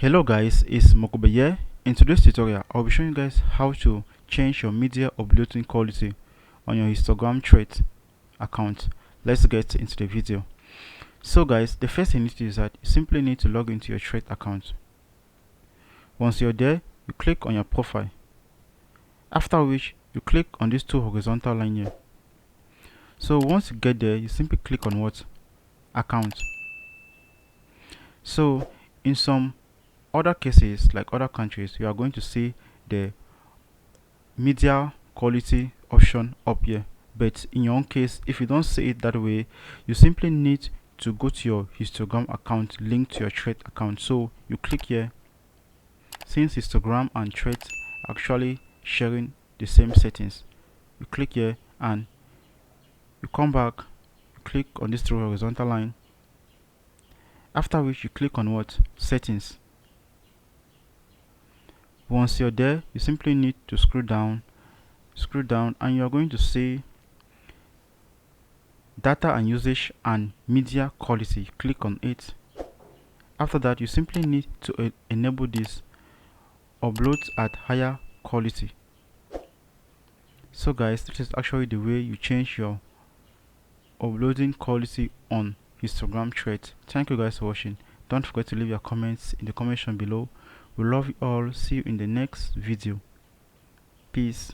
Hello guys, it's Mokobe here. In today's tutorial, I'll be showing you guys how to change your media uploading quality on your Instagram thread account. Let's get into the video. So guys, the first thing you need to do is that you simply need to log into your thread account. Once you're there, you click on your profile. After which, you click on these two horizontal lines here. So once you get there, you simply click on what? Account. So in some other cases, like other countries, you are going to see the media quality option up here, but in your own case, if you don't see it that way, you simply need to go to your Instagram account linked to your thread account. So you click here. Since Instagram and thread actually sharing the same settings, you click here and you come back, you click on this through horizontal line, after which you click on what? Settings. Once you're there, you simply need to scroll down, and you are going to see data and usage and media quality. Click on it. After that, you simply need to enable this uploads at higher quality. So guys, this is actually the way you change your uploading quality on Instagram thread. Thank you guys for watching. Don't forget to leave your comments in the comment section below. We love you all. See you in the next video. Peace.